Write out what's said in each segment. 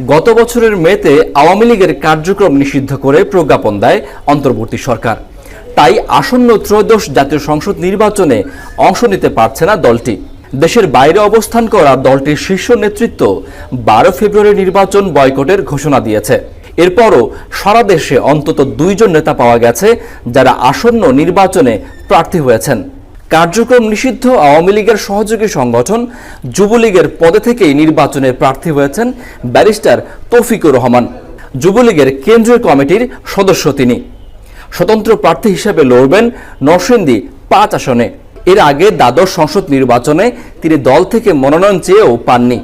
গত বছরের মেতে আওয়ামী লীগের কার্যক্রম নিষিদ্ধ করে প্রজ্ঞাপন দেয় অন্তর্বর্তী সরকার। তাই আসন্ন ত্রয়োদশ জাতীয় সংসদ নির্বাচনে অংশ নিতে পারছে না দলটি। দেশের বাইরে অবস্থান করা দলটির শীর্ষ নেতৃত্ব 12 ফেব্রুয়ারি নির্বাচন বয়কটের ঘোষণা দিয়েছে। এরপরও সারা দেশে অন্তত 2 জন নেতা পাওয়া গেছে যারা আসন্ন নির্বাচনে প্রার্থী হয়েছেন। কার্যক্রম নিষিদ্ধ আওয়ামী লীগের সহযোগী সংগঠন যুবলীগের পদে থেকেই নির্বাচনে প্রার্থী হয়েছেন ব্যারিস্টার তৌফিকুর রহমান। যুবলীগের কেন্দ্রীয় কমিটির সদস্য তিনি। স্বতন্ত্র প্রার্থী হিসেবে লড়বেন নরসিংদী 5 আসনে। এর আগে দ্বাদশ সংসদ নির্বাচনে তিনি দল থেকে মনোনয়ন চেয়েও পাননি।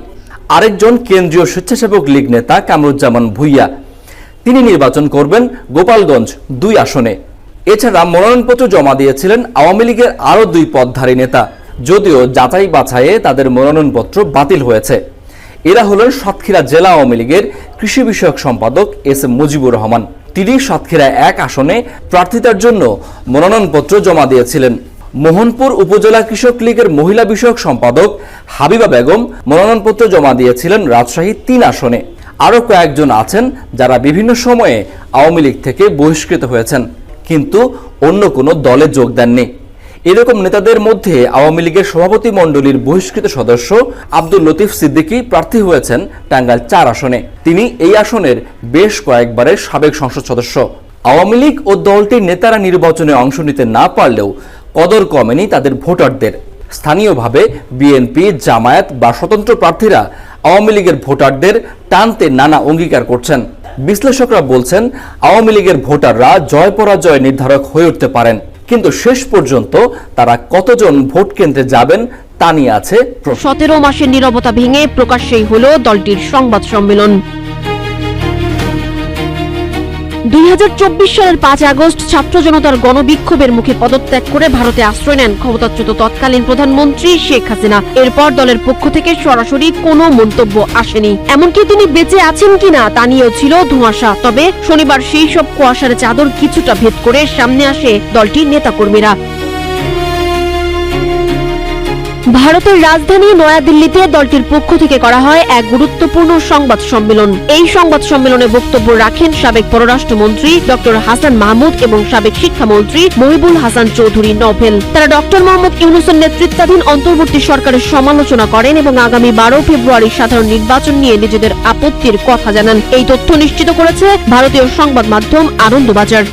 আরেকজন কেন্দ্রীয় স্বেচ্ছাসেবক লীগ নেতা কামরুজ্জামান ভূঁইয়া, তিনি নির্বাচন করবেন গোপালগঞ্জ 2 আসনে। এছাড়া মনোনয়নপত্র জমা দিয়েছিলেন আওয়ামী লীগের আরও 2 পদধারী নেতা, যদিও যাচাই বাছাইয়ে তাদের মনোনয়নপত্র বাতিল হয়েছে। এরা হলেন সাতক্ষীরা জেলা আওয়ামী লীগের কৃষি বিষয়ক সম্পাদক এস এম মুজিবুর রহমান। তিনি সাতক্ষীরা 1 আসনে প্রার্থিতার জন্য মনোনয়নপত্র জমা দিয়েছিলেন। মোহনপুর উপজেলা কৃষক লীগের মহিলা বিষয়ক সম্পাদক হাবিবা বেগম মনোনয়নপত্র জমা দিয়েছিলেন রাজশাহী 3 আসনে। আরও কয়েকজন আছেন যারা বিভিন্ন সময়ে আওয়ামী লীগ থেকে বহিষ্কৃত হয়েছেন, কিন্তু অন্য কোনো দলে যোগ দেননি। এরকম নেতাদের মধ্যে আওয়ামী লীগের সভাপতি মণ্ডলীর বহিষ্কৃত সদস্য আব্দুল লতিফ সিদ্দিকী প্রার্থী হয়েছেন টাঙ্গাইল 4 আসনে। তিনি এই আসনের বেশ কয়েকবারের সাবেক সংসদ সদস্য। আওয়ামী লীগ ও দলটির নেতারা নির্বাচনে অংশ নিতে না পারলেও কদর কমেনি তাদের ভোটারদের। স্থানীয়ভাবে বিএনপি, জামায়াত বা স্বতন্ত্র প্রার্থীরা আওয়ামী লীগের ভোটারদের টানতে নানা অঙ্গীকার করছেন। বিশ্লেষকরা বলছেন, আওয়ামী লীগের ভোটাররা জয় পরাজয় নির্ধারক হয়ে উঠতে পারেন, কিন্তু শেষ পর্যন্ত তারা কতজন ভোট কেন্দ্রে যাবেন তা নিয়ে আছে। 17 মাসের নীরবতা ভেঙে প্রকাশ্যেই হলো দলটির সংবাদ সম্মেলন। 2024 সালের 5 আগস্ট ছাত্র জনতার গণবিক্ষোভের মুখে পদত্যাগ করে ভারতে আশ্রয় নেন ক্ষমতাচ্যুত তৎকালীন প্রধানমন্ত্রী শেখ হাসিনা। এরপর দলের পক্ষ থেকে সরাসরি কোনো মন্তব্য আসেনি, এমনকি তিনি বেঁচে আছেন কিনা তা নিয়েও ছিল ধোঁয়াশা। তবে শনিবার সেই সব কুয়াশার চাদর কিছুটা ভেদ করে সামনে আসে দলটির নেতাকর্মীরা। ভারতের রাজধানী নয়াদিল্লিতে দলটির পক্ষ থেকে করা হয় এক গুরুত্বপূর্ণ সংবাদ সম্মেলন। এই সংবাদ সম্মেলনে বক্তব্য রাখেন সাবেক পররাষ্ট্রমন্ত্রী ডক্টর হাসান মাহমুদ এবং সাবেক শিক্ষামন্ত্রী মহিবুল হাসান চৌধুরী নোভেল। তারা ডক্টর মোহাম্মদ ইউনূসের নেতৃত্বাধীন অন্তর্বর্তী সরকারের সমালোচনা করেন এবং আগামী 12 ফেব্রুয়ারি সাধারণ নির্বাচন নিয়ে নিজেদের আপত্তির কথা জানান। এই তথ্য নিশ্চিত করেছে ভারতীয় সংবাদ মাধ্যম আনন্দবাজার।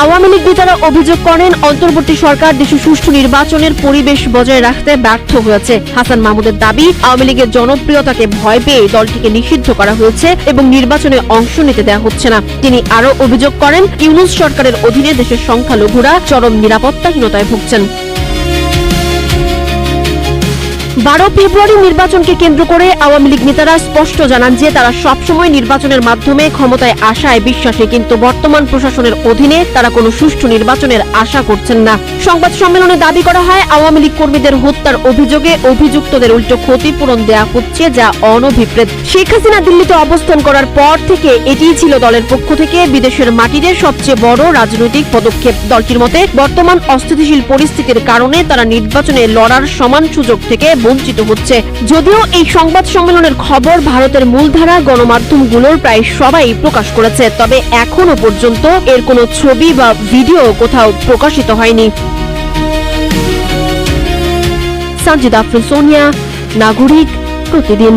আওয়ামী লীগ নেতারা অভিযোগ করেন, অন্তর্বর্তী সরকার দেশে সুষ্ঠু নির্বাচনের পরিবেশ বজায় রাখতে ব্যর্থ হয়েছে। হাসান মাহমুদের দাবি, আওয়ামী লীগের জনপ্রিয়তাকে ভয় পেয়ে দলটিকে নিষিদ্ধ করা হয়েছে এবং নির্বাচনে অংশ নিতে দেওয়া হচ্ছে না। তিনি আরও অভিযোগ করেন, ইউনূস সরকারের অধীনে দেশের সংখ্যালঘুরা চরম নিরাপত্তাহীনতায় ভুগছেন। 12 ফেব্রুয়ারি নির্বাচনকে কেন্দ্র করে আওয়ামী লীগ নেতারা স্পষ্ট জানান যে তারা সবসময় নির্বাচনের মাধ্যমে ক্ষমতায় আসায় বিশ্বাসী, কিন্তু বর্তমান প্রশাসনের অধীনে তারা কোনো সুষ্ঠু নির্বাচনের আশা করছেন না। সংবাদ সম্মেলনে দাবি করা হয়, আওয়ামী লীগ কর্মীদের হত্যার অভিযোগে অভিযুক্তদের উল্টো ক্ষতিপূরণ দেওয়া হচ্ছে, যা অনভিপ্রেত। শেখ হাসিনা দিল্লিতে অবস্থান করার পর থেকে এটিই ছিল দলের পক্ষ থেকে বিদেশের মাটিতে সবচেয়ে বড় রাজনৈতিক পদক্ষেপ। দলটির মতে বর্তমান অস্থিতিশীল পরিস্থিতির কারণে তারা নির্বাচনে লড়ার সমান সুযোগ থেকে বঞ্চিত হচ্ছে। যদিও এই সংবাদ সম্মেলনের খবর ভারতের মূলধারা গণমাধ্যমগুলোর প্রায় সবাই প্রকাশ করেছে, তবে এখনো পর্যন্ত এর কোনো ছবি বা ভিডিও কোথাও প্রকাশিত হয়নি। সানজিদা আফরোজ, সোনিয়া, নাগরিক, প্রতিদিন।